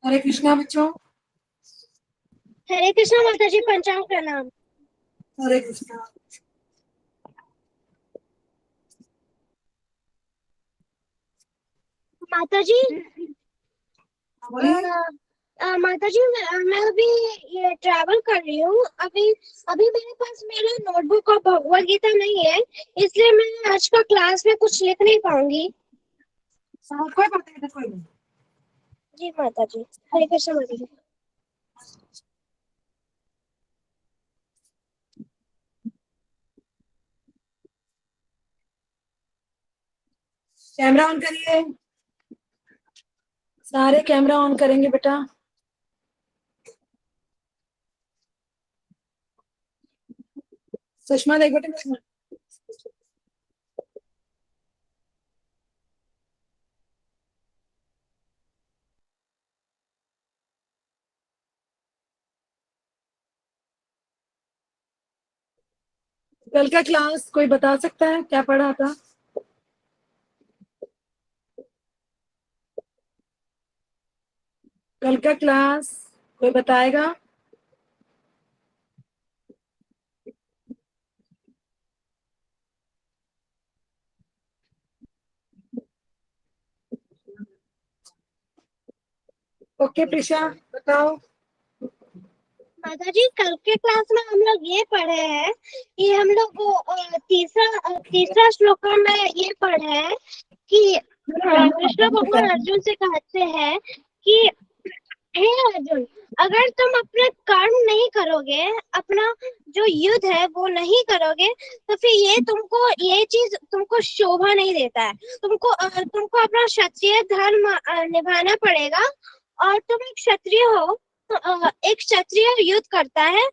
हरे कृष्णा बच्चों। हरे कृष्णा माता जी, पंचांग प्रणाम। हरे कृष्णा। माता जी, बोलिए। माता जी, मैं अभी ये ट्रैवल कर रही हूँ। अभी अभी मेरे पास मेरा नोटबुक और भगवत गीता नहीं है, इसलिए मैं आज का क्लास में कुछ लिख नहीं पाऊंगी। कोई बात नहीं, कोई नहीं। जी माता जी। हरे कृष्णा माता जी। कैमरा ऑन करिए। सारे कैमरा ऑन करेंगे बेटा। सुषमा देख बेटा। कल का क्लास कोई बता सकता है क्या पढ़ा था? कल का क्लास कोई बताएगा? ओके प्रिशा, बताओ। माता जी, कल के क्लास में हम लोग ये पढ़े हैं कि हम लोग तीसरा श्लोक में ये पढ़े हैं कि कृष्ण भगवान अर्जुन से कहते हैं कि हे अर्जुन, अगर तुम अपने कर्म नहीं करोगे, अपना जो युद्ध है वो नहीं करोगे, तो फिर ये चीज तुमको शोभा नहीं देता है। तुमको अपना क्षत्रिय धर्म निभाना पड़ेगा। और तुम एक क्षत्रिय हो, तो एक क्षत्रिय युद्ध करता है।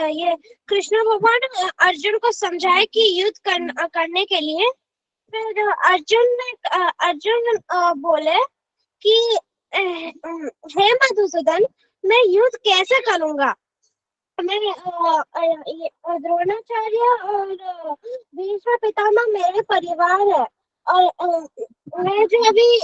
ये कृष्ण भगवान अर्जुन को समझाए कि युद्ध करने के लिए। फिर अर्जुन बोले कि हे मधुसूदन, मैं युद्ध कैसे करूंगा? द्रोणाचार्य और भीष्म पितामह मेरे परिवार है। और मैं जो अभी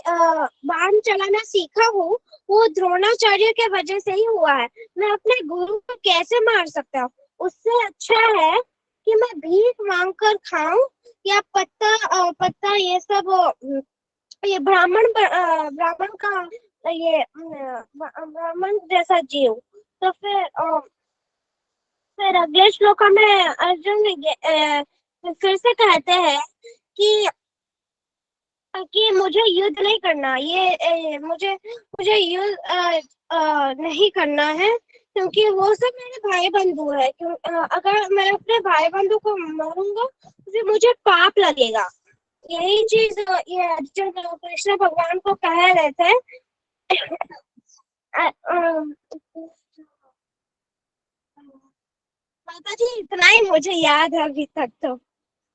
बाण चलाना सीखा हूँ, वो द्रोणाचार्य के वजह से ही हुआ है। मैं अपने गुरु को कैसे मार सकता हूँ? उससे अच्छा है कि मैं भीख मांग कर खाऊं, या पत्ता ये सब, ये ब्राह्मण का ये ब्राह्मण जैसा जीव। तो फिर अगले श्लोक में अर्जुन फिर से कहते हैं कि मुझे युद्ध नहीं करना। मुझे युद्ध नहीं करना है, क्योंकि वो सब मेरे भाई बंधु है। अगर मैं अपने भाई बंधु को मारूंगा तो फिर मुझे पाप लगेगा। यही चीज ये अर्जुन कृष्ण भगवान को कह रहे थे। माता जी, इतना ही मुझे याद है अभी तक। तो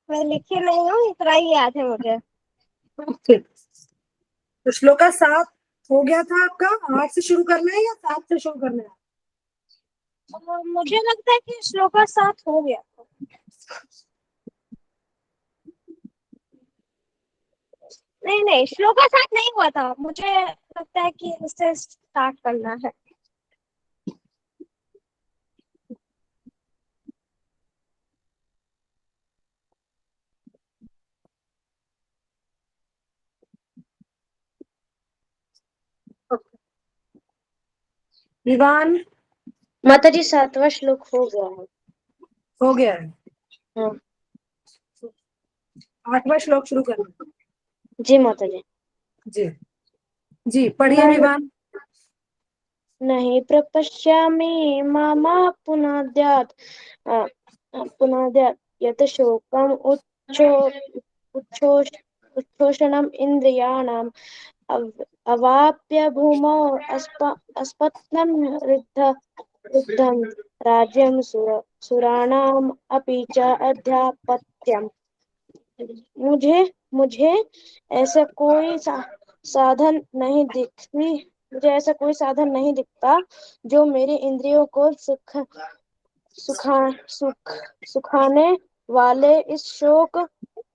मैं लिखे नहीं हूँ, इतना ही याद है मुझे। ठीक। तो श्लोका 7 हो गया था आपका। 8 से शुरू करना है या 7 से शुरू करना है? मुझे लगता है कि श्लोका 7 हो गया। नहीं नहीं, श्लोका 7 नहीं हुआ था। मुझे लगता है कि उससे स्टार्ट करना है। विवान। माता जी, 7वां श्लोक हो गया है। हो गया है। हाँ। 8वां श्लोक शुरू करना। जी माता जी। जी। जी पढ़िए नहीं विवान। नहीं प्रपश्यामि मम पुनाद्यात् पुनाद्यात् यत् शोकम् उच्छोष उच्छोषणम् इन्द्रियाणाम् अवाप्य भूमौ अस्पत्नं रुद्धं राज्यं सुराणाम् अपि च अध्यापत्यम्। मुझे मुझे ऐसा कोई साधन नहीं दिखती मुझे ऐसा कोई साधन नहीं दिखता जो मेरे इंद्रियों को सुखा सुख सुखाने वाले इस शोक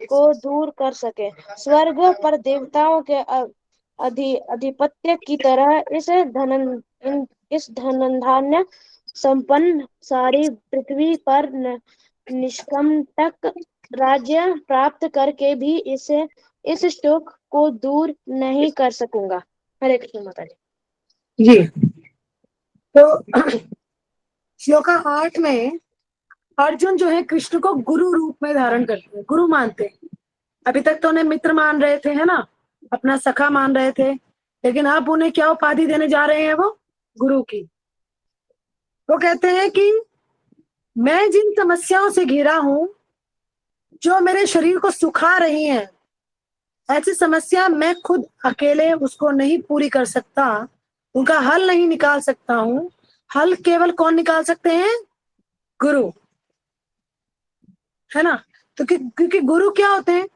को दूर कर सके। स्वर्ग पर देवताओं के अधिपत्य की तरह इस धनधान्य संपन्न सारी पृथ्वी पर निष्कंटक राज्य प्राप्त करके भी इस शोक को दूर नहीं कर सकूंगा। हरे कृष्ण माता जी। जी, तो श्लोका 8 में अर्जुन जो है कृष्ण को गुरु रूप में धारण करते हैं, गुरु मानते हैं। अभी तक तो उन्हें मित्र मान रहे थे, है ना, अपना सखा मान रहे थे, लेकिन अब उन्हें क्या उपाधि देने जा रहे हैं वो? गुरु की। वो कहते हैं कि मैं जिन समस्याओं से घिरा हूं, जो मेरे शरीर को सुखा रही हैं, ऐसी समस्या मैं खुद अकेले उसको नहीं पूरी कर सकता, उनका हल नहीं निकाल सकता हूं। हल केवल कौन निकाल सकते हैं? गुरु, है ना। तो क्योंकि गुरु क्या होते हैं?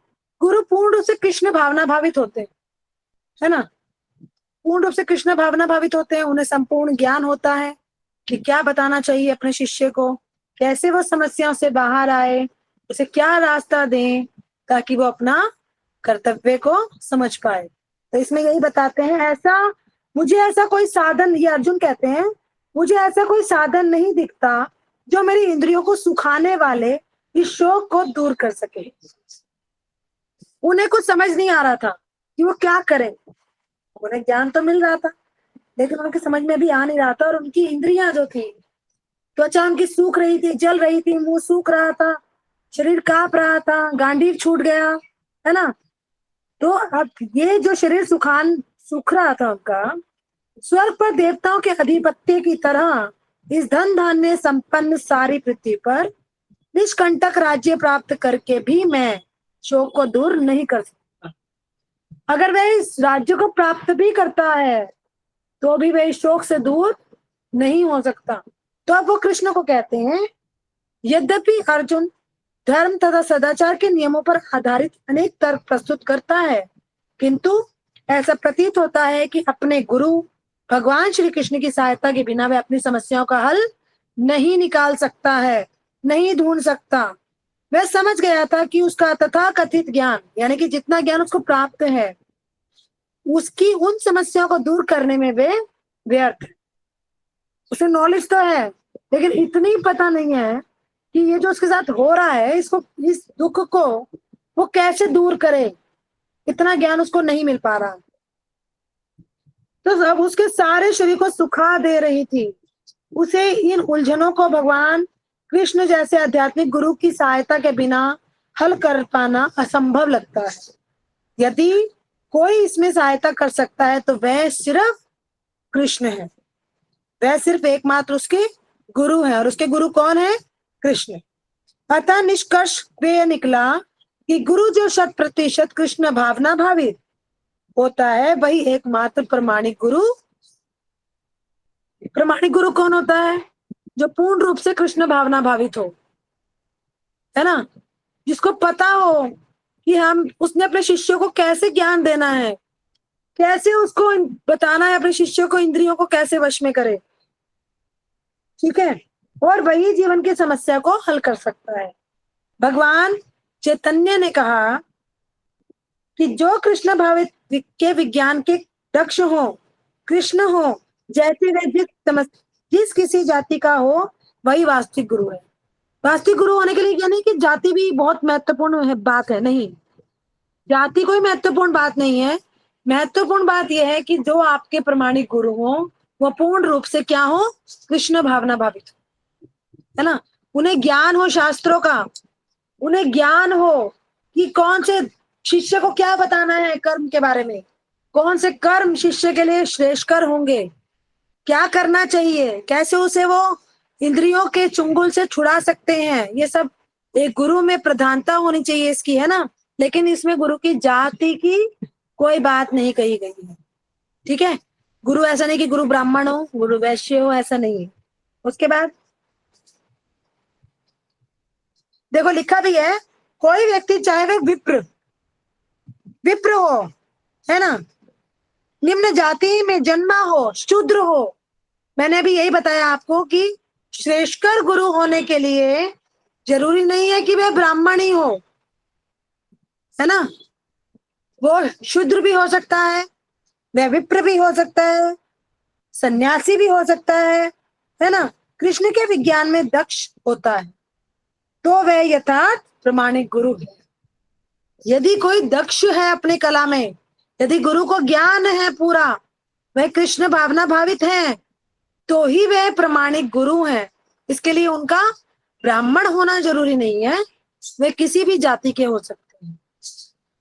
गुरु पूर्ण रूप से कृष्ण भावना भावित होते हैं, है ना। पूर्ण रूप से कृष्ण भावना भावित होते हैं, उन्हें संपूर्ण ज्ञान होता है कि क्या बताना चाहिए अपने शिष्य को, कैसे वो समस्याओं से बाहर आए, उसे क्या रास्ता दें ताकि वो अपना कर्तव्य को समझ पाए। तो इसमें यही बताते हैं, मुझे ऐसा कोई साधन, ये अर्जुन कहते हैं, मुझे ऐसा कोई साधन नहीं दिखता जो मेरी इंद्रियों को सुखाने वाले इस शोक को दूर कर सके। उन्हें कुछ समझ नहीं आ रहा था कि वो क्या करें। उन्हें ज्ञान तो मिल रहा था, लेकिन उनके समझ में भी आ नहीं रहा था। और उनकी इंद्रियां जो थी, त्वचा उनकी सूख रही थी, जल रही थी, मुंह सूख रहा था, शरीर कांप रहा था, गांडीव छूट गया, है ना। तो अब ये जो शरीर सूख रहा था उनका, स्वर्ग पर देवताओं के अधिपत्य की तरह इस धन धान्य संपन्न सारी पृथ्वी पर निष्कंटक राज्य प्राप्त करके भी मैं शोक को दूर नहीं कर सकता। अगर वह इस राज्य को प्राप्त भी करता है तो भी वह इस शोक से दूर नहीं हो सकता। तो अब वो कृष्ण को कहते हैं, यद्यपि अर्जुन धर्म तथा सदाचार के नियमों पर आधारित अनेक तर्क प्रस्तुत करता है, किंतु ऐसा प्रतीत होता है कि अपने गुरु भगवान श्री कृष्ण की सहायता के बिना वह अपनी समस्याओं का हल नहीं निकाल सकता है, नहीं ढूंढ सकता। वह समझ गया था कि उसका तथाकथित ज्ञान, यानी कि जितना ज्ञान उसको प्राप्त है, उसकी उन समस्याओं को दूर करने में वे व्यर्थ। उसे नॉलेज तो है, लेकिन इतनी पता नहीं है कि ये जो उसके साथ हो रहा है, इसको, इस दुख को वो कैसे दूर करे। इतना ज्ञान उसको नहीं मिल पा रहा। तो अब उसके सारे शरीर को सुखा दे रही थी। उसे इन उलझनों को भगवान कृष्ण जैसे आध्यात्मिक गुरु की सहायता के बिना हल कर पाना असंभव लगता है। यदि कोई इसमें सहायता कर सकता है तो वह सिर्फ कृष्ण है। वह सिर्फ एकमात्र उसके गुरु है, और उसके गुरु कौन है? कृष्ण। अतः निष्कर्ष वे निकला कि गुरु जो 100% कृष्ण भावना भावित होता है, वही एकमात्र प्रमाणिक गुरु। प्रमाणिक गुरु कौन होता है? जो पूर्ण रूप से कृष्ण भावना भावित हो, है ना, जिसको पता हो कि उसने अपने शिष्यों को कैसे ज्ञान देना है, कैसे उसको बताना है, अपने शिष्यों को इंद्रियों को कैसे वश में करे, ठीक है, और वही जीवन की समस्या को हल कर सकता है। भगवान चैतन्य ने कहा कि जो कृष्ण भावित के विज्ञान के दक्ष हो, कृष्ण हो, जैसे वे जिस किसी जाति का हो, वही वास्तविक गुरु है। वास्तविक गुरु होने के लिए क्या नहीं कि जाति भी बहुत महत्वपूर्ण बात है, नहीं, जाति कोई महत्वपूर्ण बात नहीं है। महत्वपूर्ण बात यह है कि जो आपके प्रमाणिक गुरु हो, वो पूर्ण रूप से क्या हो? कृष्ण भावना भावित, है ना। उन्हें ज्ञान हो शास्त्रों का, उन्हें ज्ञान हो कि कौन से शिष्य को क्या बताना है कर्म के बारे में, कौन से कर्म शिष्य के लिए श्रेष्ठकर होंगे, क्या करना चाहिए, कैसे उसे वो इंद्रियों के चुंगल से छुड़ा सकते हैं। ये सब एक गुरु में प्रधानता होनी चाहिए इसकी, है ना। लेकिन इसमें गुरु की जाति की कोई बात नहीं कही गई है, ठीक है। गुरु ऐसा नहीं कि गुरु ब्राह्मण हो, गुरु वैश्य हो, ऐसा नहीं है। उसके बाद देखो लिखा भी है, कोई व्यक्ति चाहे वह विप्र हो, है ना, निम्न जाति में जन्मा हो, शूद्र हो, मैंने अभी यही बताया आपको कि श्रेष्ठकर गुरु होने के लिए जरूरी नहीं है कि वह ब्राह्मण ही हो, है ना। वो शूद्र भी हो सकता है, विप्र भी हो सकता है, सन्यासी भी हो सकता है ना। कृष्ण के विज्ञान में दक्ष होता है तो वह यथार्थ प्रमाणिक गुरु है। यदि कोई दक्ष है अपने कला में, यदि गुरु को ज्ञान है पूरा, वह कृष्ण भावना भावित है, तो ही वह प्रमाणिक गुरु है। इसके लिए उनका ब्राह्मण होना जरूरी नहीं है, वे किसी भी जाति के हो सकते हैं।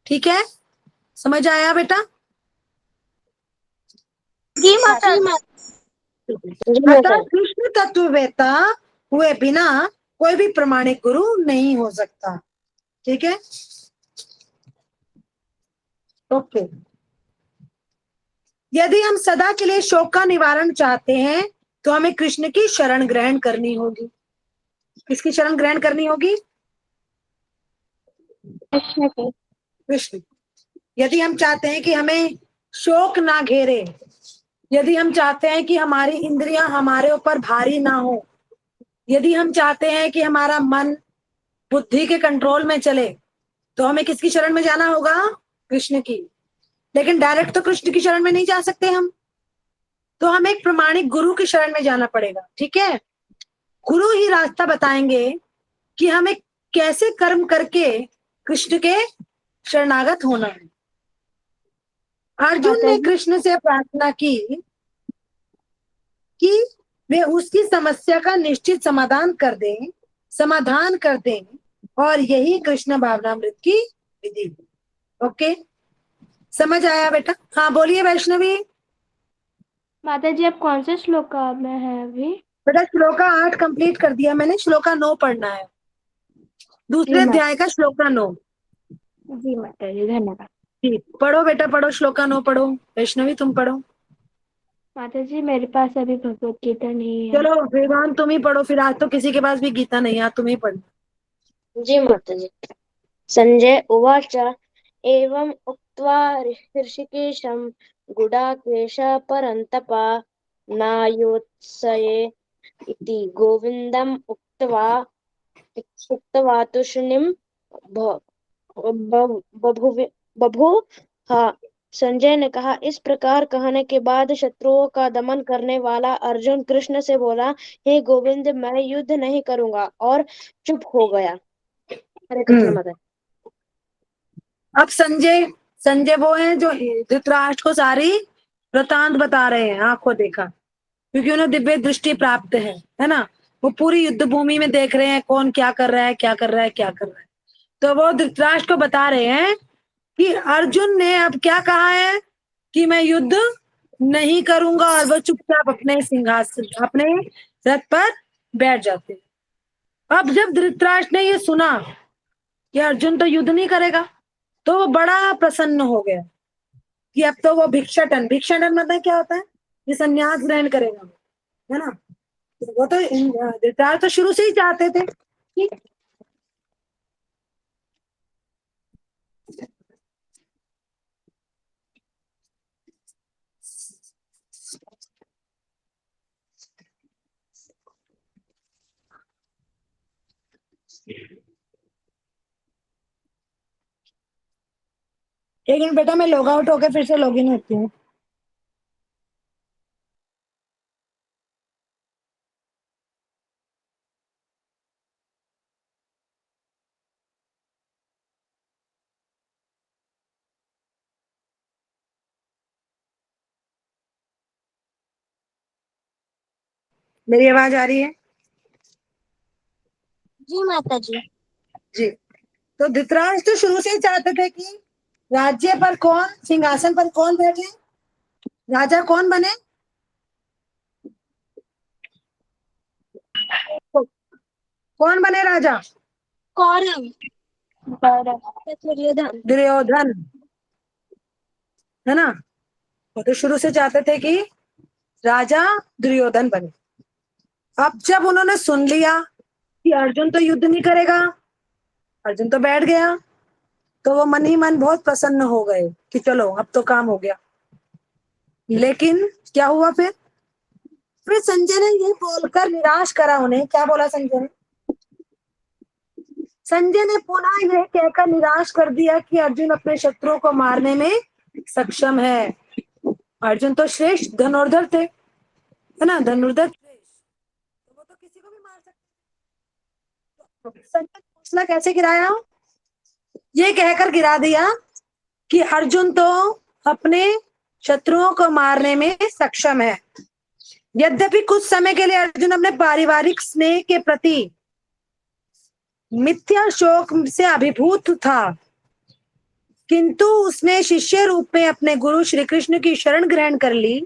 ठीक है, समझ आया बेटा? जी माता जी। जी माता अतः कृष्ण तत्ववेता हुए बिना कोई भी प्रमाणिक गुरु नहीं हो सकता। ठीक है, ओके। यदि हम सदा के लिए शोक का निवारण चाहते हैं तो हमें कृष्ण की शरण ग्रहण करनी होगी। किसकी शरण ग्रहण करनी होगी? कृष्ण की। कृष्ण। यदि हम चाहते हैं कि हमें शोक ना घेरे, यदि हम चाहते हैं कि हमारी इंद्रियां हमारे ऊपर भारी ना हो, यदि हम चाहते हैं कि हमारा मन बुद्धि के कंट्रोल में चले, तो हमें किसकी शरण में जाना होगा? कृष्ण की। लेकिन डायरेक्ट तो कृष्ण की शरण में नहीं जा सकते हम, तो हमें एक प्रमाणिक गुरु की शरण में जाना पड़ेगा। ठीक है, गुरु ही रास्ता बताएंगे कि हमें कैसे कर्म करके कृष्ण के शरणागत होना है। अर्जुन माता ने जी। कृष्ण से प्रार्थना की कि वे उसकी समस्या का निश्चित समाधान कर दें, और यही कृष्ण भावनामृत की विधि है। ओके, समझ आया बेटा? हाँ बोलिए वैष्णवी। माता जी, आप कौन से श्लोक में है अभी? बेटा श्लोका 8 कंप्लीट कर दिया मैंने, श्लोका 9 पढ़ना है, जी दूसरे माता अध्याय का श्लोका 9। जी माता जी, धन्यवाद। ठीक, पढ़ो बेटा पढ़ो, श्लोका 9 पढ़ो। वैष्णवी तुम पढ़ो। माता जी, मेरे पास अभी भगवत गीता नहीं है। चलो वेदांत तुम ही पढ़ो फिर, आज तो किसी के पास भी गीता नहीं है, तुम ही पढ़ो। जी माता जी। संजय उवाच एवम् उक्त्वा ऋषिकेशं गुडाकेश परन्तप नायोत्सये इति गोविन्दम् उक्त्वा तूष्णीं बभूव। हाँ, संजय ने कहा। इस प्रकार कहने के बाद शत्रुओं का दमन करने वाला अर्जुन कृष्ण से बोला, हे गोविंद, मैं युद्ध नहीं करूंगा, और चुप हो गया। हरे कृष्ण माता। अब संजय, संजय वो हैं जो धृतराष्ट्र को सारी वृतांत बता रहे हैं, आंखों देखा, क्योंकि उन्हें दिव्य दृष्टि प्राप्त है ना। वो पूरी युद्ध भूमि में देख रहे हैं कौन क्या कर रहा है, क्या कर रहा है, क्या कर रहा है। तो वो धृतराष्ट्र को बता रहे हैं कि अर्जुन ने अब क्या कहा है कि मैं युद्ध नहीं करूंगा, और वो चुपचाप अपने सिंहासन, अपने रथ पर बैठ जाते हैं। अब जब धृतराष्ट्र ने ये सुना कि अर्जुन तो युद्ध नहीं करेगा, तो वो बड़ा प्रसन्न हो गया कि अब तो वो भिक्षाटन, भिक्षाटन मतलब क्या होता है? ये संन्यास ग्रहण करेगा, है ना। तो वो तो धृतराष्ट्र तो शुरू से ही चाहते थे कि एक मिनट बेटा, मैं लॉग आउट होकर फिर से लॉग इन होती हूँ। मेरी आवाज आ रही है? जी माता जी। जी। तो धृतराष्ट्र तो शुरू से ही चाहते थे कि राज्य पर कौन, सिंहासन पर कौन बैठे, राजा कौन बने? कौन बने राजा? कौरव। दुर्योधन। दुर्योधन, है ना। वो तो शुरू से चाहते थे कि राजा दुर्योधन बने। अब जब उन्होंने सुन लिया कि अर्जुन तो युद्ध नहीं करेगा, अर्जुन तो बैठ गया, तो वो मन ही मन बहुत प्रसन्न हो गए कि चलो अब तो काम हो गया। लेकिन क्या हुआ फिर संजय ने ये बोलकर निराश करा उन्हें। क्या बोला संजय ने? संजय ने पुनः यह कहकर निराश कर दिया कि अर्जुन अपने शत्रुओं को मारने में सक्षम है। अर्जुन तो श्रेष्ठ धनुर्धर थे, है ना, धनुर्धर श्रेष्ठ, तो वो तो किसी को भी मार सकते। तो संजय ने हौसला कैसे गिराया? ये कहकर गिरा दिया कि अर्जुन तो अपने शत्रुओं को मारने में सक्षम है। यद्यपि कुछ समय के लिए अर्जुन अपने पारिवारिक स्नेह के प्रति मिथ्या शोक से अभिभूत था, किंतु उसने शिष्य रूप में अपने गुरु श्री कृष्ण की शरण ग्रहण कर ली।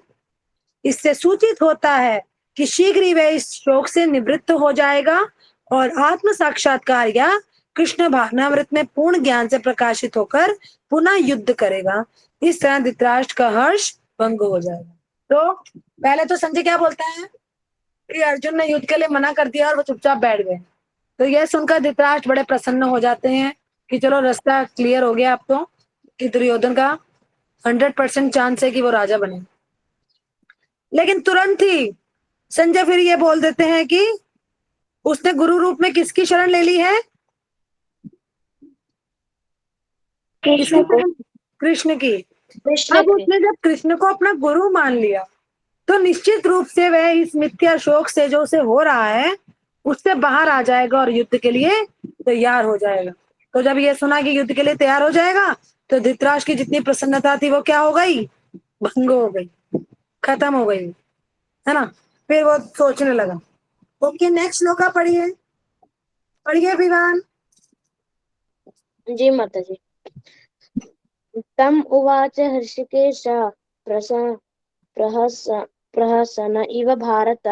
इससे सूचित होता है कि शीघ्र ही वह इस शोक से निवृत्त हो जाएगा और आत्म साक्षात्कार या कृष्ण भावनामृत में पूर्ण ज्ञान से प्रकाशित होकर पुनः युद्ध करेगा। इस तरह धृतराष्ट्र का हर्ष भंग हो जाएगा। तो पहले तो संजय क्या बोलता है कि अर्जुन ने युद्ध के लिए मना कर दिया और वो चुपचाप बैठ गए। तो यह सुनकर धृतराष्ट्र बड़े प्रसन्न हो जाते हैं कि चलो रास्ता क्लियर हो गया अब तो, कि दुर्योधन का 100% चांस है कि वो राजा बने। लेकिन तुरंत ही संजय फिर ये बोल देते हैं कि उसने गुरु रूप में किसकी शरण ले ली है? कृष्ण को। कृष्ण की। कृष्ण अब के। उसने जब कृष्ण को अपना गुरु मान लिया तो निश्चित रूप से वह इस मिथ्या शोक से जो उसे हो रहा है उससे बाहर आ जाएगा और युद्ध के लिए तैयार हो जाएगा। तो जब ये सुना कि युद्ध के लिए तैयार हो जाएगा तो धृतराष्ट्र की जितनी प्रसन्नता थी वो क्या हो गई? भंग हो गई, खत्म हो गई, है ना। फिर वो सोचने लगा। ओके, नेक्स्ट श्लोका पढ़िए, पढ़िए विवान। जी माता जी। तम उवाच हृषिकेश प्रहसन इव भारत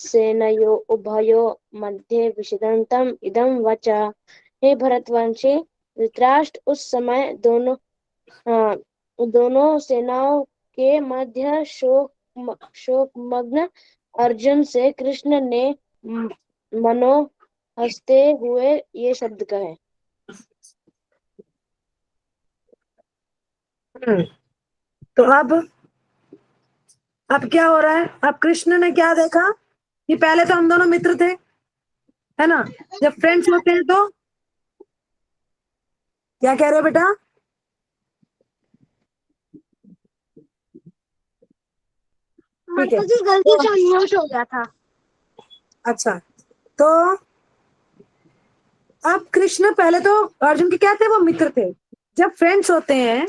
सेनयो उभयो मध्ये विषदन्तम इदं वच। हे भरतवंशी धृतराष्ट्र, उस समय दोनों सेनाओं के मध्य शोकमग्न अर्जुन से कृष्ण ने मनो हंसते हुए ये शब्द कहे। तो अब क्या हो रहा है? अब कृष्ण ने क्या देखा कि पहले तो हम दोनों मित्र थे, है ना। जब फ्रेंड्स होते हैं तो क्या कह रहे हो बेटा? ठीक है, माता जी गलती से म्यूट हो गया था। अच्छा। तो अब कृष्ण, पहले तो अर्जुन के क्या थे? वो मित्र थे। जब फ्रेंड्स होते हैं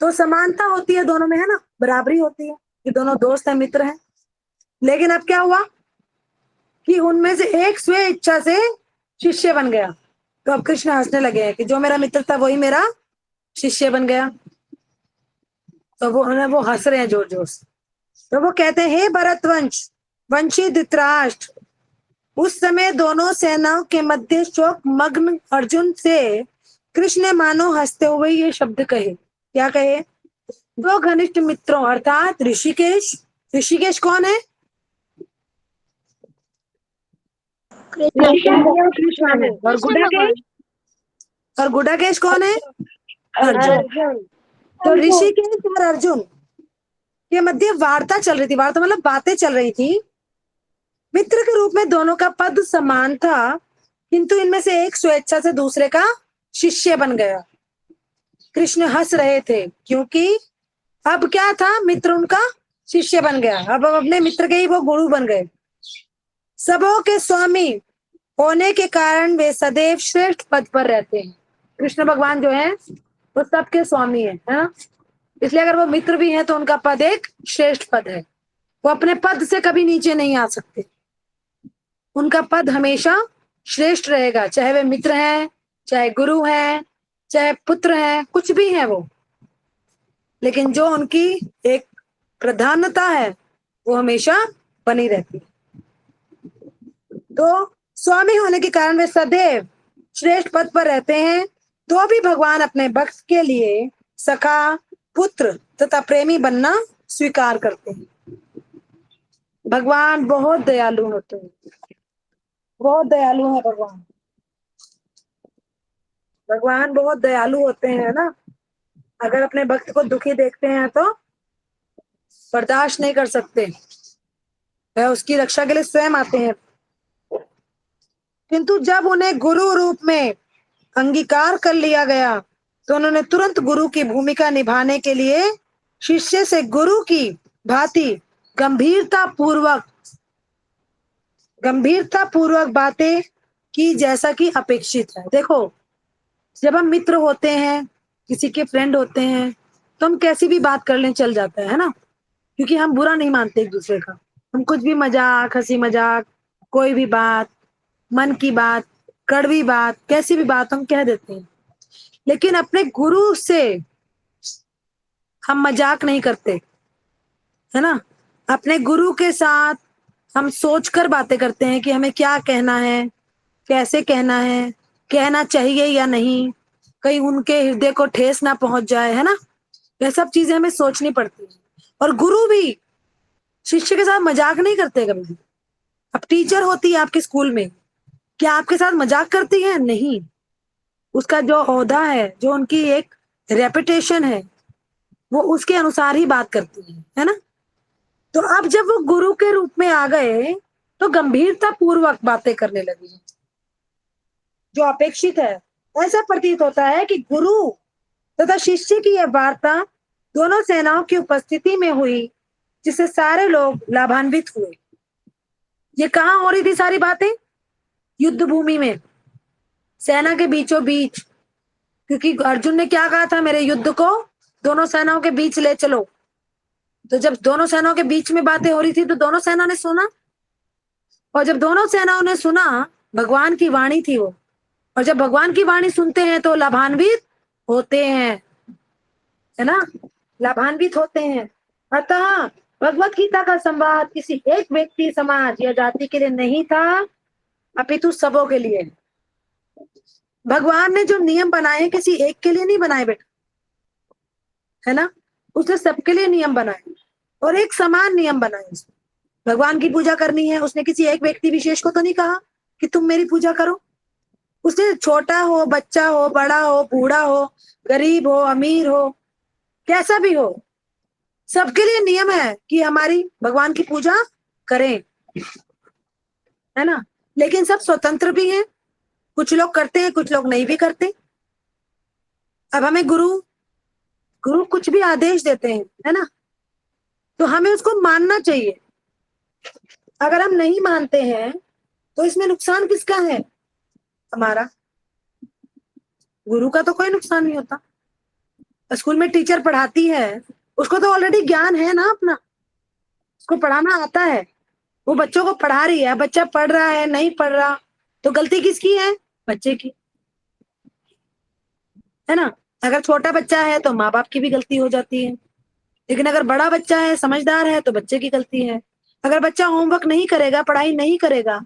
तो समानता होती है दोनों में, है ना, बराबरी होती है कि दोनों दोस्त हैं, मित्र हैं। लेकिन अब क्या हुआ कि उनमें से एक स्वे इच्छा से शिष्य बन गया। तो अब कृष्ण हंसने लगे हैं कि जो मेरा मित्र था वही मेरा शिष्य बन गया। तो वो हंस रहे हैं जोर जोर से। तो वो कहते हैं, हे भरतवंश वंशी धृतराष्ट्र, उस समय दोनों सेनाओं के मध्य शोक मग्न अर्जुन से कृष्ण ने मानो हंसते हुए ये शब्द कहे। क्या कहे? दो घनिष्ठ मित्रों अर्थात ऋषिकेश, ऋषिकेश कौन है? ऋषिकेश और कृष्ण है। और गुडाकेश, और गुडाकेश कौन है? अर्जुन। तो ऋषिकेश और अर्जुन के मध्य वार्ता चल रही थी। वार्ता मतलब बातें चल रही थी। मित्र के रूप में दोनों का पद समान था, किंतु इनमें से एक स्वेच्छा से दूसरे का शिष्य बन गया। कृष्ण हंस रहे थे क्योंकि अब क्या था, मित्र उनका शिष्य बन गया। अब अपने मित्र के ही वो गुरु बन गए। सबों के स्वामी होने के कारण वे सदैव श्रेष्ठ पद पर रहते हैं। कृष्ण भगवान जो है वो सबके स्वामी है ना। इसलिए अगर वो मित्र भी हैं तो उनका पद एक श्रेष्ठ पद है। वो अपने पद से कभी नीचे नहीं आ सकते। उनका पद हमेशा श्रेष्ठ रहेगा, चाहे वे मित्र हैं, चाहे गुरु हैं, चाहे पुत्र हैं, कुछ भी हैं वो। लेकिन जो उनकी एक प्रधानता है वो हमेशा बनी रहती है। तो स्वामी होने के कारण वे सदैव श्रेष्ठ पद पर रहते हैं। तो भी भगवान अपने भक्त के लिए सखा, पुत्र तथा प्रेमी बनना स्वीकार करते हैं। भगवान बहुत दयालु होते हैं, बहुत दयालु है भगवान। भगवान बहुत दयालु होते हैं ना। अगर अपने भक्त को दुखी देखते हैं तो बर्दाश्त नहीं कर सकते, वह उसकी रक्षा के लिए स्वयं आते हैं। किंतु जब उन्हें गुरु रूप में अंगीकार कर लिया गया तो उन्होंने तुरंत गुरु की भूमिका निभाने के लिए शिष्य से गुरु की भांति गंभीरता पूर्वक बातें की, जैसा कि अपेक्षित है। देखो, जब हम मित्र होते हैं, किसी के फ्रेंड होते हैं, तो हम कैसी भी बात कर लें चल जाता है ना, क्योंकि हम बुरा नहीं मानते एक दूसरे का। हम कुछ भी मजाक, हंसी मजाक, कोई भी बात, मन की बात, कड़वी बात, कैसी भी बात हम कह देते हैं। लेकिन अपने गुरु से हम मजाक नहीं करते, है ना। अपने गुरु के साथ हम सोचकर बातें करते हैं कि हमें क्या कहना है, कैसे कहना है, कहना चाहिए या नहीं, कहीं उनके हृदय को ठेस ना पहुंच जाए, है ना। यह सब चीजें हमें सोचनी पड़ती है। और गुरु भी शिष्य के साथ मजाक नहीं करते कभी भी। अब टीचर होती है आपके स्कूल में, क्या आपके साथ मजाक करती है? नहीं। उसका जो ओहदा है, जो उनकी एक रेपुटेशन है, वो उसके अनुसार ही बात करती है ना। तो अब जब वो गुरु के रूप में आ गए तो गंभीरता पूर्वक बातें करने लगी, जो अपेक्षित है। ऐसा प्रतीत होता है कि गुरु तथा शिष्य की यह वार्ता दोनों सेनाओं की उपस्थिति में हुई, जिससे सारे लोग लाभान्वित हुए। ये कहाँ हो रही थी सारी बातें? युद्ध भूमि में, सेना के बीचों बीच। क्योंकि अर्जुन ने क्या कहा था, मेरे युद्ध को दोनों सेनाओं के बीच ले चलो। तो जब दोनों सेनाओं के बीच में बातें हो रही थी तो दोनों सेना ने सुना, और जब दोनों सेनाओं ने सुना, भगवान की वाणी थी वो, और जब भगवान की वाणी सुनते हैं तो लाभान्वित होते हैं, है ना, लाभान्वित होते हैं। अतः भगवत गीता का संवाद किसी एक व्यक्ति, समाज या जाति के लिए नहीं था, अपितु सबों के लिए। भगवान ने जो नियम बनाए किसी एक के लिए नहीं बनाए बेटा, है ना। उसने सबके लिए नियम बनाए और एक समान नियम बनाए। उसने भगवान की पूजा करनी है, उसने किसी एक व्यक्ति विशेष को तो नहीं कहा कि तुम मेरी पूजा करो। उसने छोटा हो, बच्चा हो, बड़ा हो, बूढ़ा हो, गरीब हो, अमीर हो, कैसा भी हो, सबके लिए नियम है कि हमारी भगवान की पूजा करें, है ना। लेकिन सब स्वतंत्र भी हैं, कुछ लोग करते हैं, कुछ लोग नहीं भी करते। अब हमें गुरु कुछ भी आदेश देते हैं, है ना, तो हमें उसको मानना चाहिए। अगर हम नहीं मानते हैं तो इसमें नुकसान किसका है? हमारा। गुरु का तो कोई नुकसान नहीं होता। स्कूल में टीचर पढ़ाती है, उसको तो ऑलरेडी ज्ञान है ना अपना, उसको पढ़ाना आता है, वो बच्चों को पढ़ा रही है। बच्चा पढ़ रहा है, नहीं पढ़ रहा, तो गलती किसकी है? बच्चे की, है ना। अगर छोटा बच्चा है तो माँ बाप की भी गलती हो जाती है, लेकिन अगर बड़ा बच्चा है, समझदार है, तो बच्चे की गलती है। अगर बच्चा होमवर्क नहीं करेगा, पढ़ाई नहीं करेगा,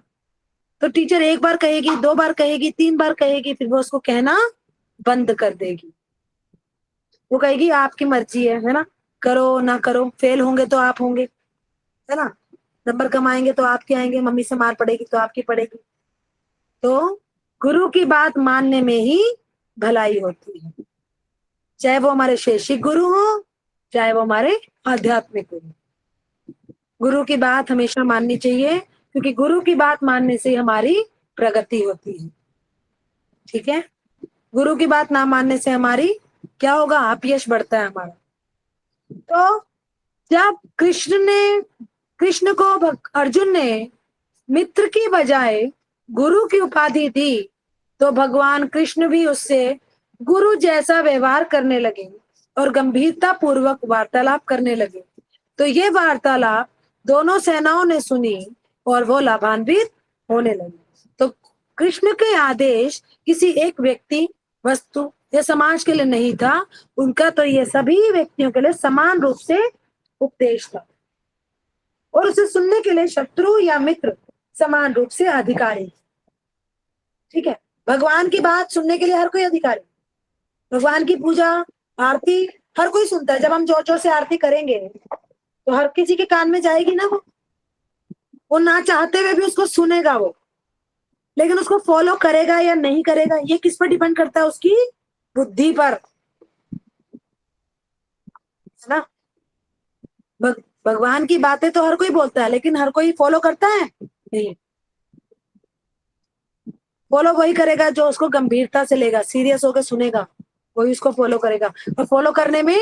तो टीचर एक बार कहेगी, दो बार कहेगी, तीन बार कहेगी, फिर वो उसको कहना बंद कर देगी। वो कहेगी आपकी मर्जी है ना, करो ना करो, फेल होंगे तो आप होंगे, है ना, नंबर कम आएंगे तो आपके आएंगे, मम्मी से मार पड़ेगी तो आपकी पड़ेगी। तो गुरु की बात मानने में ही भलाई होती है, चाहे वो हमारे शैक्षिक गुरु हो, चाहे वो हमारे आध्यात्मिक गुरु। गुरु की बात हमेशा माननी चाहिए, क्योंकि गुरु की बात मानने से हमारी प्रगति होती है। ठीक है, गुरु की बात ना मानने से हमारी क्या होगा? अपयश बढ़ता है हमारा। तो जब कृष्ण को अर्जुन ने मित्र की बजाय गुरु की उपाधि दी, तो भगवान कृष्ण भी उससे गुरु जैसा व्यवहार करने लगे और गंभीरता पूर्वक वार्तालाप करने लगे। तो ये वार्तालाप दोनों सेनाओं ने सुनी और वो लाभान्वित होने लगे। तो कृष्ण के आदेश किसी एक व्यक्ति, वस्तु या समाज के लिए नहीं था, उनका तो ये सभी व्यक्तियों के लिए समान रूप से उपदेश था, और उसे सुनने के लिए शत्रु या मित्र समान रूप से अधिकारी। ठीक है, भगवान की बात सुनने के लिए हर कोई अधिकारी। भगवान की पूजा, आरती हर कोई सुनता है। जब हम जोर जोर से आरती करेंगे तो हर किसी के कान में जाएगी ना, वो ना चाहते हुए भी उसको सुनेगा वो, लेकिन उसको फॉलो करेगा या नहीं करेगा ये किस पर डिपेंड करता है? उसकी बुद्धि पर, है ना। भगवान की बातें तो हर कोई बोलता है, लेकिन हर कोई फॉलो करता है? नहीं। फॉलो वही करेगा जो उसको गंभीरता से लेगा, सीरियस होकर सुनेगा, वही उसको फॉलो करेगा। और फॉलो करने में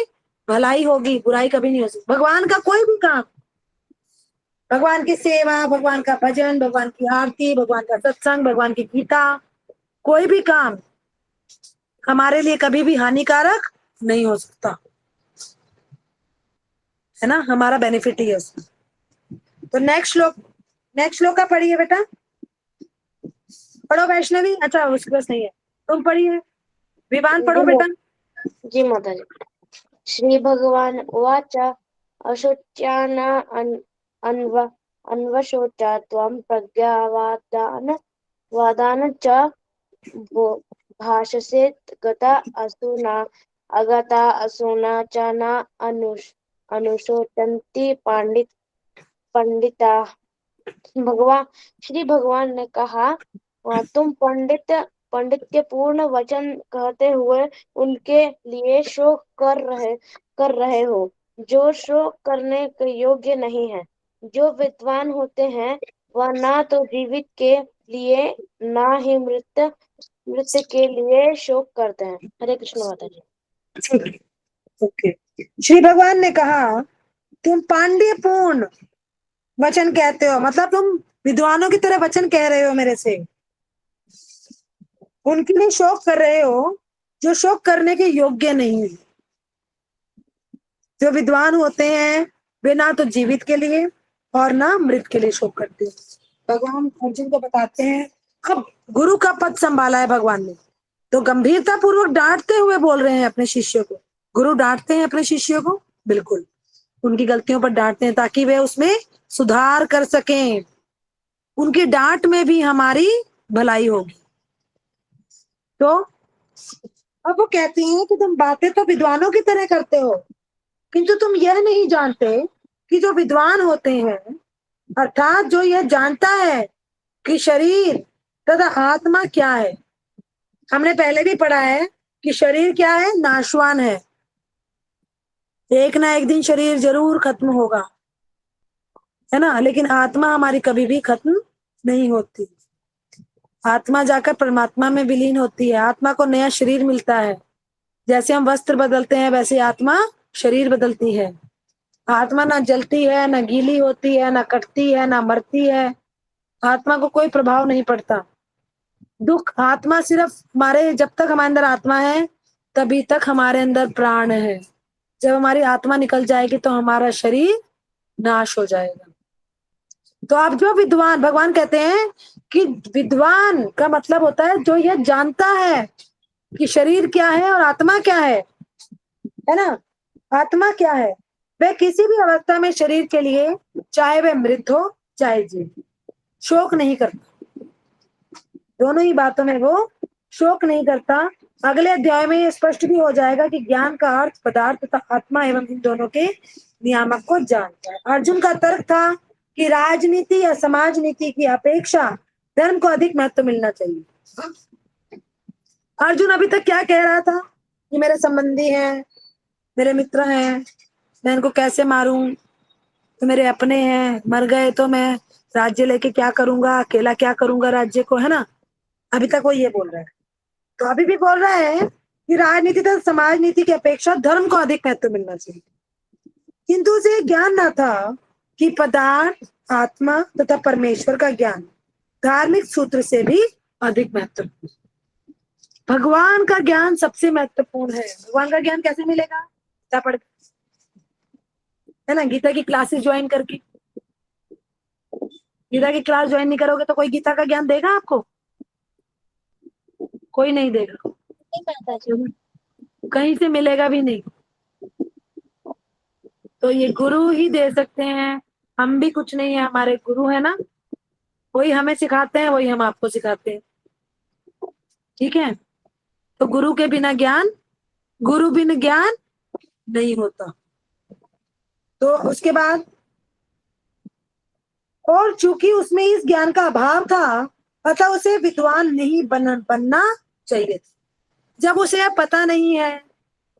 भलाई होगी, बुराई कभी नहीं हो सकती। भगवान का कोई भी काम, भगवान की सेवा, भगवान का भजन, भगवान की आरती, भगवान का सत्संग, भगवान की गीता, कोई भी काम हमारे लिए कभी भी हानिकारक नहीं हो सकता, है ना, हमारा बेनिफिट ही है उसमें। तो नेक्स्ट श्लोक का पढ़िए बेटा, पढ़ो वैष्णवी। अच्छा उसके पास नहीं है, तुम पढ़िए। विवान पढ़ो बेटा। जी माताजी। श्री भगवान उवाच अशोच्यान अन्वशोचा त्वं वादान च भाषसे गता असुना अगता असुना च न अनुशोचन्ति पंडिता। श्री भगवान ने कहा, तुम पांडित्य पूर्ण वचन कहते हुए उनके लिए शोक कर रहे हो जो शोक करने के योग्य नहीं है। जो विद्वान होते हैं वह ना तो जीवित के लिए ना ही मृत के लिए शोक करते हैं। हरे कृष्ण माता जी। ओके। श्री भगवान ने कहा तुम पांड्यपूर्ण वचन कहते हो, मतलब तुम विद्वानों की तरह वचन कह रहे हो मेरे से, उनके लिए शोक कर रहे हो जो शोक करने के योग्य नहीं है। जो विद्वान होते हैं वे ना तो जीवित के लिए और ना मृत के लिए शोक करते हैं। भगवान अर्जुन को बताते हैं, अब गुरु का पद संभाला है भगवान ने, तो गंभीरता पूर्वक डांटते हुए बोल रहे हैं अपने शिष्यों को। गुरु डांटते हैं अपने शिष्यों को, बिल्कुल उनकी गलतियों पर डांटते हैं ताकि वे उसमें सुधार कर सकें। उनकी डांट में भी हमारी भलाई होगी। तो अब वो कहते हैं कि तुम बातें तो विद्वानों की तरह करते हो, किंतु तुम यह नहीं जानते कि जो विद्वान होते हैं, अर्थात जो यह जानता है कि शरीर तथा आत्मा क्या है। हमने पहले भी पढ़ा है कि शरीर क्या है, नाशवान है, एक ना एक दिन शरीर जरूर खत्म होगा, है ना, लेकिन आत्मा हमारी कभी भी खत्म नहीं होती। आत्मा जाकर परमात्मा में विलीन होती है, आत्मा को नया शरीर मिलता है। जैसे हम वस्त्र बदलते हैं वैसे आत्मा शरीर बदलती है। आत्मा ना जलती है, ना गीली होती है, ना कटती है, ना मरती है। आत्मा को कोई प्रभाव नहीं पड़ता। दुख आत्मा सिर्फ हमारे, जब तक हमारे अंदर आत्मा है तभी तक हमारे अंदर प्राण है। जब हमारी आत्मा निकल जाएगी तो हमारा शरीर नाश हो जाएगा। तो आप जो विद्वान, भगवान कहते हैं कि विद्वान का मतलब होता है जो यह जानता है कि शरीर क्या है और आत्मा क्या है ना, आत्मा क्या है, वह किसी भी अवस्था में शरीर के लिए, चाहे वह मृत हो चाहे जीवित, शोक नहीं करता। दोनों ही बातों में वो शोक नहीं करता। अगले अध्याय में ये स्पष्ट भी हो जाएगा कि ज्ञान का अर्थ पदार्थ तथा आत्मा एवं इन दोनों के नियामक को जानता है। अर्जुन का तर्क था कि राजनीति या समाज नीति की अपेक्षा धर्म को अधिक महत्व मिलना चाहिए। अर्जुन अभी तक क्या कह रहा था कि मेरे संबंधी हैं, मेरे मित्र हैं, मैं इनको कैसे मारूं, तो मेरे अपने हैं, मर गए तो मैं राज्य लेके क्या करूंगा, अकेला क्या करूंगा राज्य को, है ना। अभी तक वो ये बोल रहा है। तो अभी भी बोल रहा है कि राजनीति तथा समाज नीति की अपेक्षा धर्म को अधिक महत्व मिलना चाहिए, किंतु उसे ज्ञान न था कि पदार्थ, आत्मा तथा परमेश्वर का ज्ञान धार्मिक सूत्र से भी अधिक महत्वपूर्ण। भगवान का ज्ञान सबसे महत्वपूर्ण है। भगवान का ज्ञान कैसे मिलेगा? गीता पढ़, है ना, गीता की क्लासेस ज्वाइन करके। गीता की क्लास ज्वाइन नहीं करोगे तो कोई गीता का ज्ञान देगा आपको? कोई नहीं देगा, कहीं से मिलेगा भी नहीं। तो ये गुरु ही दे सकते हैं, हम भी कुछ नहीं है, हमारे गुरु है ना, वही हमें सिखाते हैं, वही हम आपको सिखाते हैं। ठीक है, तो गुरु के बिना ज्ञान, गुरु बिन ज्ञान नहीं होता। तो उसके बाद, और चूंकि उसमें इस ज्ञान का अभाव था अतः उसे विद्वान नहीं बनना चाहिए। जब उसे पता नहीं है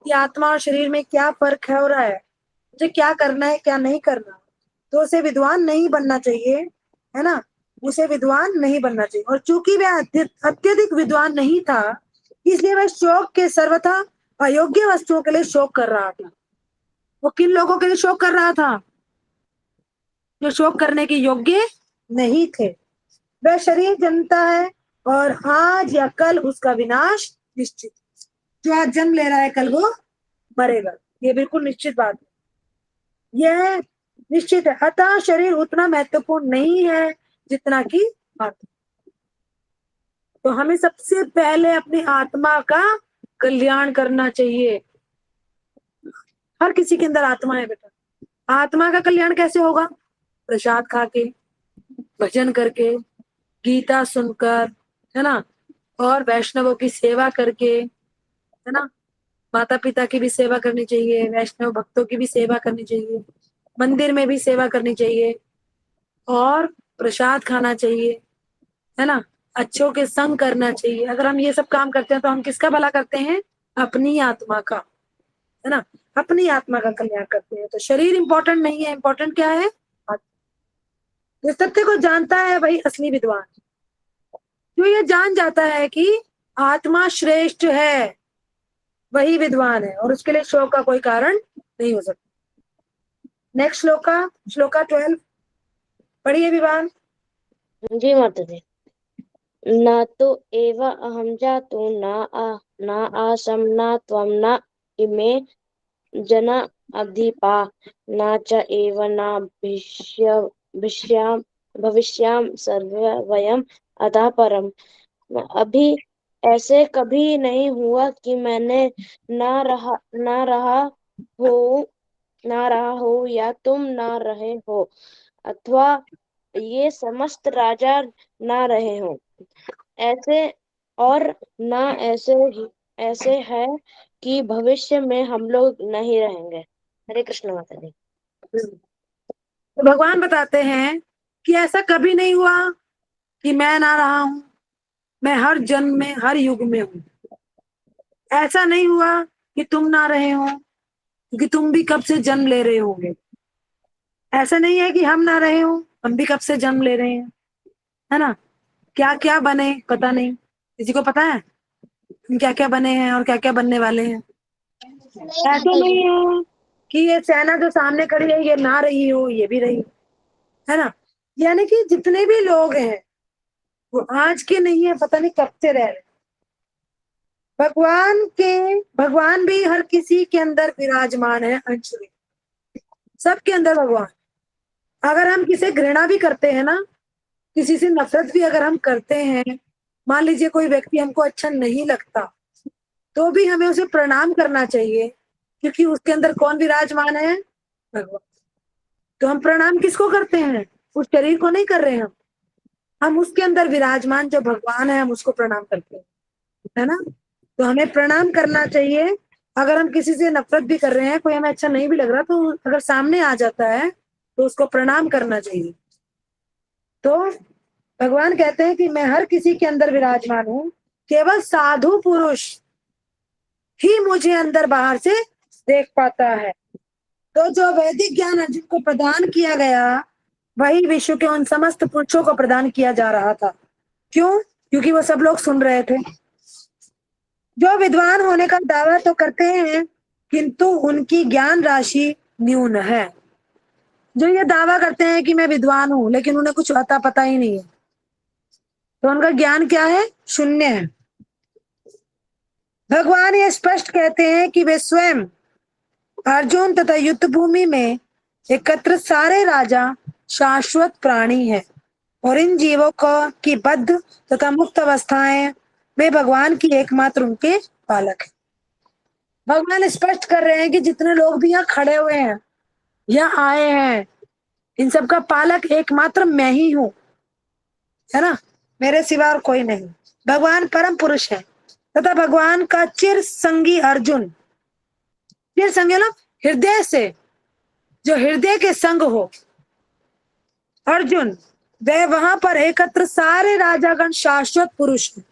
कि आत्मा और शरीर में क्या फर्क है हो रहा है, मुझे क्या करना है क्या नहीं करना, तो उसे विद्वान नहीं बनना चाहिए, है ना। उसे विद्वान नहीं बनना चाहिए। और चूंकि वह अत्यधिक विद्वान नहीं था, इसलिए वह शोक के सर्वथा अयोग्य वस्तुओं के लिए शोक कर रहा था। वो किन लोगों के लिए शोक कर रहा था? जो शोक करने के योग्य नहीं थे। वह शरीर जन्मता है और आज या कल उसका विनाश निश्चित। जो आज जन्म ले रहा है कल वो मरेगा, ये बिल्कुल निश्चित बात है, यह निश्चित है। अतः शरीर उतना महत्वपूर्ण नहीं है जितना कि आत्मा। तो हमें सबसे पहले अपनी आत्मा का कल्याण करना चाहिए। हर किसी के अंदर आत्मा है बेटा। आत्मा का कल्याण कैसे होगा? प्रसाद खा के, भजन करके, गीता सुनकर, है ना, और वैष्णवों की सेवा करके, है ना, माता पिता की भी सेवा करनी चाहिए, वैष्णव भक्तों की भी सेवा करनी चाहिए, मंदिर में भी सेवा करनी चाहिए, और प्रसाद खाना चाहिए, है ना, अच्छों के संग करना चाहिए। अगर हम ये सब काम करते हैं तो हम किसका भला करते हैं? अपनी आत्मा का, है ना, अपनी आत्मा का कल्याण करते हैं। तो शरीर इंपॉर्टेंट नहीं है, इंपॉर्टेंट क्या है? आत्मा। इस तथ्य को जानता है वही असली विद्वान। जो ये जान जाता है कि आत्मा श्रेष्ठ है, वही विद्वान है, और उसके लिए शोक का कोई कारण नहीं हो सकता। नेक्स्ट श्लोका 12 पढ़िए विवान। जी माता जी। न तो एव अहम जातु न आसम न त्वं न इमे जना अधिपा न च एव न भविष्याम सर्वे वयम अतः परम। अभी ऐसे कभी नहीं हुआ कि मैंने ना रहा हो या तुम ना रहे हो, अथवा ये समस्त राजा ना रहे हो। ऐसे और ना ऐसे है कि भविष्य में हम लोग नहीं रहेंगे। हरे कृष्ण माता जी। तो भगवान बताते हैं कि ऐसा कभी नहीं हुआ कि मैं ना रहा हूं, मैं हर जन्म में हर युग में हूं। ऐसा नहीं हुआ कि तुम ना रहे हो, क्योंकि तुम भी कब से जन्म ले रहे होंगे। ऐसा नहीं है कि हम ना रहे हो, हम भी कब से जन्म ले रहे हैं, है ना। क्या क्या बने पता नहीं, किसी को पता है हम क्या क्या बने हैं और क्या क्या बनने वाले हैं? नहीं ऐसा माता नहीं जी। है कि ये सेना जो सामने खड़ी है ये ना रही हो, ये भी रही, है ना। यानी कि जितने भी लोग हैं वो आज के नहीं है, पता नहीं कब से रह रहे। भगवान भी हर किसी के अंदर विराजमान है, अंश में सबके अंदर भगवान। अगर हम किसी घृणा भी करते हैं ना, किसी से नफरत भी अगर हम करते हैं, मान लीजिए कोई व्यक्ति हमको अच्छा नहीं लगता, तो भी हमें उसे प्रणाम करना चाहिए, क्योंकि उसके अंदर कौन विराजमान है? भगवान। तो हम प्रणाम किसको करते हैं? उस शरीर को नहीं कर रहे हैं हम उसके अंदर विराजमान जो भगवान है हम उसको प्रणाम करते हैं, है ना। तो हमें प्रणाम करना चाहिए। अगर हम किसी से नफरत भी कर रहे हैं, कोई हमें अच्छा नहीं भी लग रहा, तो अगर सामने आ जाता है तो उसको प्रणाम करना चाहिए। तो भगवान कहते हैं कि मैं हर किसी के अंदर विराजमान हूं, केवल साधु पुरुष ही मुझे अंदर बाहर से देख पाता है। तो जो वैदिक ज्ञान अर्जुन को प्रदान किया गया, वही विश्व के उन समस्त पुरुषों को प्रदान किया जा रहा था। क्यों? क्योंकि वो सब लोग सुन रहे थे। जो विद्वान होने का दावा तो करते हैं, किंतु उनकी ज्ञान राशि न्यून है। जो ये दावा करते हैं कि मैं विद्वान हूं, लेकिन उन्हें कुछ अता पता ही नहीं है, तो उनका ज्ञान क्या है? शून्य है। भगवान ये स्पष्ट कहते हैं कि वे स्वयं अर्जुन तथा युद्ध भूमि में एकत्र सारे राजा शाश्वत प्राणी हैं, और इन जीवों को की बद्ध तथा मुक्त अवस्थाएं वे भगवान की एकमात्र उनके पालक है। भगवान स्पष्ट कर रहे हैं कि जितने लोग भी यहाँ खड़े हुए हैं, यहाँ आए हैं, इन सब का पालक एकमात्र मैं ही हूं, है ना, मेरे सिवा और कोई नहीं। भगवान परम पुरुष है तथा भगवान का चिर संगी अर्जुन, चिर संगी ना हृदय से, जो हृदय के संग हो अर्जुन, वे वहां पर एकत्र सारे राजागण शाश्वत पुरुष हैं।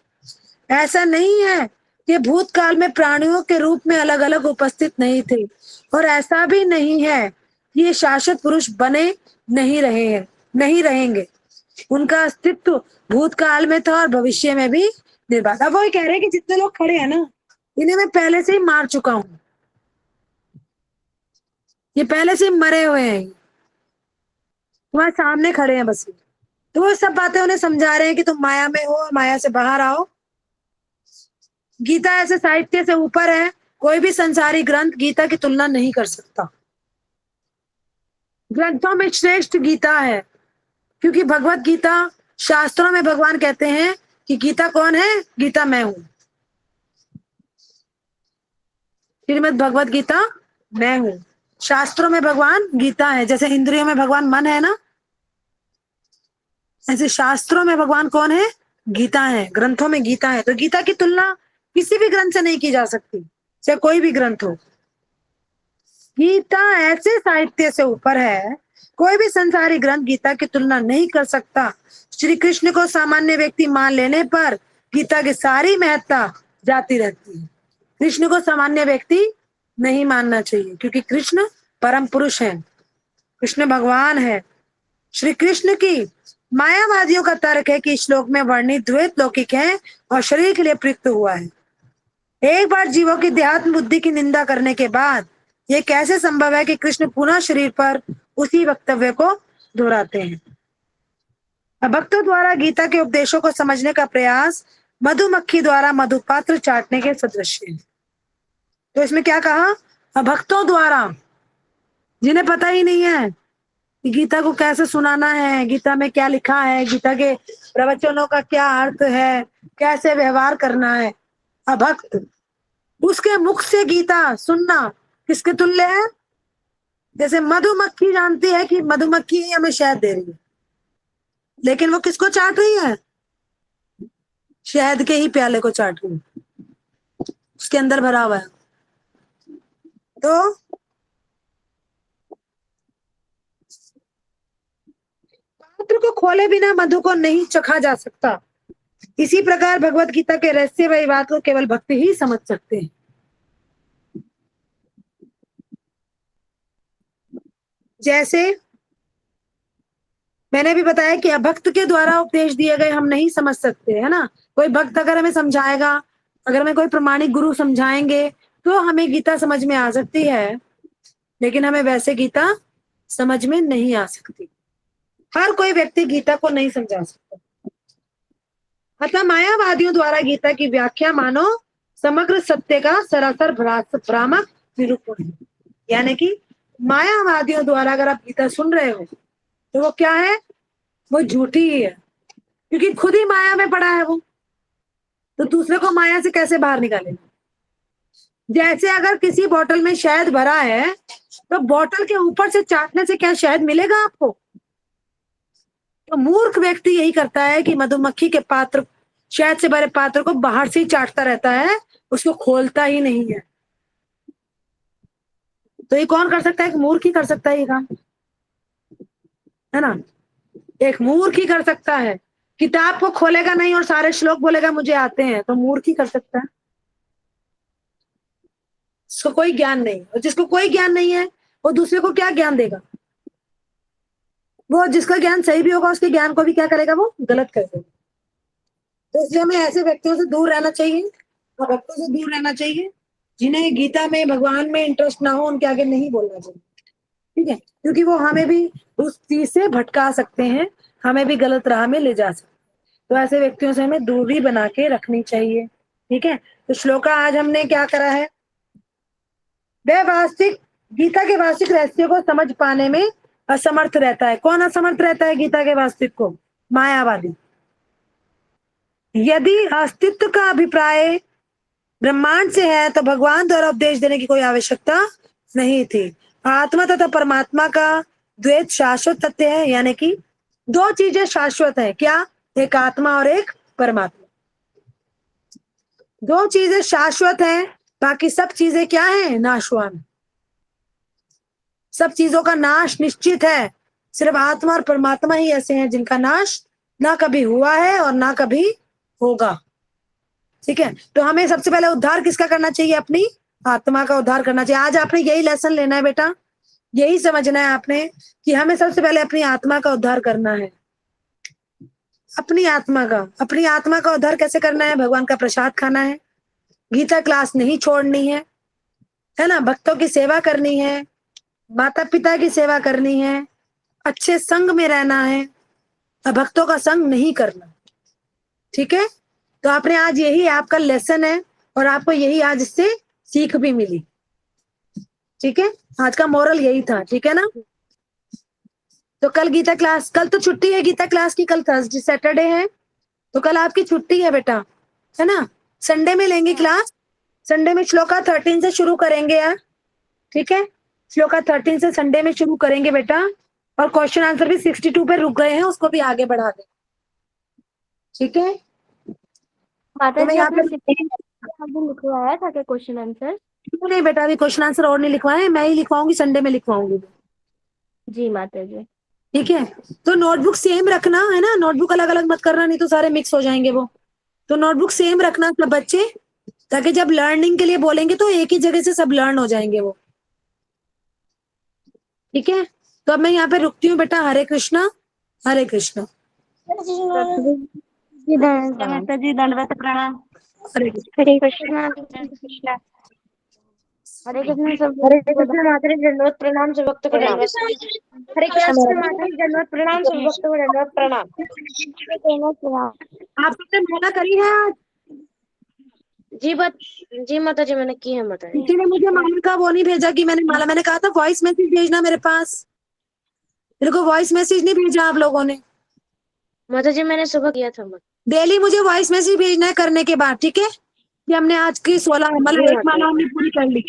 ऐसा नहीं है कि भूतकाल में प्राणियों के रूप में अलग अलग उपस्थित नहीं थे, और ऐसा भी नहीं है कि ये शाश्वत पुरुष बने नहीं रहे हैं, नहीं रहेंगे। उनका अस्तित्व भूतकाल में था और भविष्य में भी निर्बाध। अब वो कह रहे हैं कि जितने लोग खड़े हैं ना, इन्हें मैं पहले से ही मार चुका हूं, ये पहले से ही मरे हुए हैं, तुम्हारे सामने खड़े हैं बस। तो वो सब बातें उन्हें समझा रहे हैं कि तुम माया में हो और माया से बाहर आओ। गीता ऐसे साहित्य से ऊपर है, कोई भी संसारी ग्रंथ गीता की तुलना नहीं कर सकता। ग्रंथों में श्रेष्ठ गीता है, क्योंकि भगवत गीता, शास्त्रों में भगवान कहते हैं कि गीता कौन है? गीता मैं हूं। श्रीमद् भगवत गीता मैं हूं। शास्त्रों में भगवान गीता है, जैसे इंद्रियों में भगवान मन है ना, ऐसे शास्त्रों में भगवान कौन है? गीता है। ग्रंथों में गीता है। तो गीता की तुलना किसी भी ग्रंथ से नहीं की जा सकती, चाहे कोई भी ग्रंथ हो। गीता ऐसे साहित्य से ऊपर है, कोई भी संसारी ग्रंथ गीता की तुलना नहीं कर सकता। श्री कृष्ण को सामान्य व्यक्ति मान लेने पर गीता की सारी महत्ता जाती रहती है। कृष्ण को सामान्य व्यक्ति नहीं मानना चाहिए, क्योंकि कृष्ण परम पुरुष है, कृष्ण भगवान है। श्री कृष्ण की मायावादियों का तर्क है कि श्लोक में वर्णित द्वैत लौकिक है और शरीर के लिए प्रयुक्त हुआ है। एक बार जीवों की देहात्म बुद्धि की निंदा करने के बाद यह कैसे संभव है कि कृष्ण पुनः शरीर पर उसी वक्तव्य को दोहराते हैं। भक्तों द्वारा गीता के उपदेशों को समझने का प्रयास मधुमक्खी द्वारा मधुपात्र चाटने के सदृश है। तो इसमें क्या कहा? भक्तों द्वारा, जिन्हें पता ही नहीं है कि गीता को कैसे सुनाना है, गीता में क्या लिखा है, गीता के प्रवचनों का क्या अर्थ है, कैसे व्यवहार करना है। अभक्त, उसके मुख से गीता सुनना किसके तुल्य है? जैसे मधुमक्खी जानती है कि मधुमक्खी हमें शहद दे रही है, लेकिन वो किसको चाट रही है? शहद के ही प्याले को चाट रही है, उसके अंदर भरा हुआ है। तो पात्र को खोले बिना मधु को नहीं चखा जा सकता। इसी प्रकार भगवत गीता के रहस्य व बात को केवल भक्त ही समझ सकते हैं। जैसे मैंने भी बताया कि अभक्त के द्वारा उपदेश दिए गए हम नहीं समझ सकते, है ना। कोई भक्त अगर हमें समझाएगा, अगर हमें कोई प्रमाणिक गुरु समझाएंगे तो हमें गीता समझ में आ सकती है, लेकिन हमें वैसे गीता समझ में नहीं आ सकती। हर कोई व्यक्ति गीता को नहीं समझा सकता। अतः मायावादियों द्वारा गीता की व्याख्या मानो समग्र सत्य का सरासर भ्रामक निरूपण है। यानी कि मायावादियों द्वारा अगर आप गीता सुन रहे हो तो वो क्या है? वो झूठी ही है, क्योंकि खुद ही माया में पड़ा है वो, तो दूसरे को माया से कैसे बाहर निकालेगा? जैसे अगर किसी बोतल में शहद भरा है तो बोतल के ऊपर से चाटने से क्या शहद मिलेगा आपको? तो मूर्ख व्यक्ति यही करता है कि मधुमक्खी के पात्र, शहद से भरे पात्र को बाहर से ही चाटता रहता है, उसको खोलता ही नहीं है। तो ये कौन कर सकता है? एक मूर्ख ही कर सकता है ये काम, है ना। एक मूर्ख ही कर सकता है। किताब को खोलेगा नहीं और सारे श्लोक बोलेगा मुझे आते हैं, तो मूर्ख ही कर सकता है। उसको कोई ज्ञान नहीं, और जिसको कोई ज्ञान नहीं है वो दूसरे को क्या ज्ञान देगा? वो जिसका ज्ञान सही भी होगा उसके ज्ञान को भी क्या करेगा? वो गलत कर देगा। तो इसलिए हमें ऐसे व्यक्तियों से दूर रहना चाहिए और भक्तों से दूर रहना चाहिए जिन्हें गीता में, भगवान में इंटरेस्ट ना हो, उनके आगे नहीं बोलना चाहिए, ठीक है। क्योंकि वो हमें भी उस चीज से भटका सकते हैं, हमें भी गलत राह में ले जा सकते हैं। तो ऐसे व्यक्तियों से हमें दूरी बना के रखनी चाहिए, ठीक है। तो श्लोका आज हमने क्या करा है? वह वास्तविक गीता के वास्तविक रहस्य को समझ पाने में असमर्थ रहता है। कौन असमर्थ रहता है गीता के वास्तविक को? मायावादी। यदि अस्तित्व का अभिप्राय ब्रह्मांड से है तो भगवान द्वारा उपदेश देने की कोई आवश्यकता नहीं थी। आत्मा तथा परमात्मा का द्वैत शाश्वत तथ्य है, यानी कि दो चीजें शाश्वत है। क्या? एक आत्मा और एक परमात्मा। दो चीजें शाश्वत हैं, बाकी सब चीजें क्या है? नाशवान। सब चीजों का नाश निश्चित है, सिर्फ आत्मा और परमात्मा ही ऐसे हैं जिनका नाश ना कभी हुआ है और ना कभी होगा, ठीक है। तो हमें सबसे पहले उद्धार किसका करना चाहिए? अपनी आत्मा का उद्धार करना चाहिए। आज आपने यही लेसन लेना है बेटा, यही समझना है आपने कि हमें सबसे पहले अपनी आत्मा का उद्धार करना है। अपनी आत्मा का उद्धार कैसे करना है? भगवान का प्रसाद खाना है, गीता क्लास नहीं छोड़नी है ना, भक्तों की सेवा करनी है, माता पिता की सेवा करनी है, अच्छे संग में रहना है, और भक्तों का संग नहीं करना। ठीक है, तो आपने आज यही आपका लेसन है और आपको यही आज इससे सीख भी मिली। ठीक है, आज का मोरल यही था। ठीक है ना, तो कल गीता क्लास, कल तो छुट्टी है गीता क्लास की, कल थर्सडे सैटरडे है, तो कल आपकी छुट्टी है बेटा, है ना। संडे में लेंगे क्लास, संडे में श्लोका 13 से शुरू करेंगे यार। ठीक है, श्लोका 13 से संडे में शुरू करेंगे बेटा, और क्वेश्चन आंसर भी 62 पे रुक गए हैं, उसको भी आगे बढ़ा दें। ठीक है, माता तो मैं जी यहाँ आपने पे अभी लिखवाया था क्या क्वेश्चन आंसर? नहीं बेटा, अभी क्वेश्चन आंसर और नहीं लिखवाए, मैं ही लिखवाऊंगी, संडे में लिखवाऊंगी। जी माता जी। ठीक है, तो नोटबुक सेम रखना है ना, नोटबुक अलग अलग मत करना, नहीं तो सारे मिक्स हो जाएंगे वो। तो नोटबुक सेम रखना सब बच्चे, ताकि जब लर्निंग के लिए बोलेंगे तो एक ही जगह से सब लर्न हो जाएंगे वो। ठीक है, तो अब मैं यहाँ पे रुकती हूँ बेटा। हरे कृष्णा, हरे कृष्णा, माता जी दंडवत प्रणाम। हरे कृष्णा। हरे कृष्णा कृष्णा। हरे कृष्ण सब हरे कृष्ण माता जी दंडवत प्रणाम, सब भक्त को दंडवत। हरे कृष्ण माता जी दंडवत प्रणाम, सब भक्त को दंडवत प्रणाम। आप सबने माला करी है आज? जी माता जी मैंने की है माता जी। किसी ने मुझे माला का वो नहीं भेजा कि मैंने माला, मैंने कहा था वॉइस मैसेज भेजना मेरे पास, मेरे को वॉइस मैसेज नहीं भेजा आप लोगों ने। माता जी मैंने सुबह किया था डेली मुझे वॉइस मैसेज भेजना है करने के बाद। ठीक है, कि हमने आज की 16 मतलब एक माला हमने पूरी कर ली,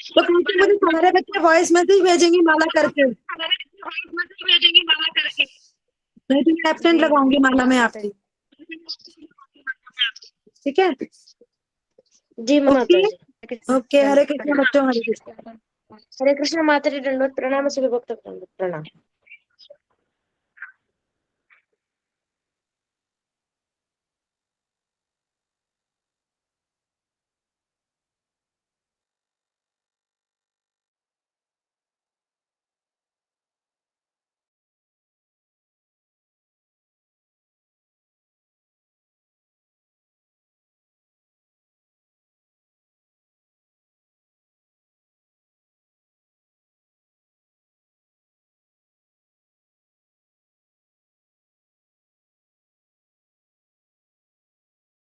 तो कल से मुझे सारे बच्चे वॉइस मैसेज भेजेंगे माला करके, नहीं तो मैं एब्सेंट लगाऊंगी माला में आपकी। ठीक है, जी माता जी। ओके, हरे कृष्ण बच्चों, हरे कृष्ण। हरे कृष्ण माता जी दंडवत प्रणाम, सभी भक्त को दंडवत प्रणाम।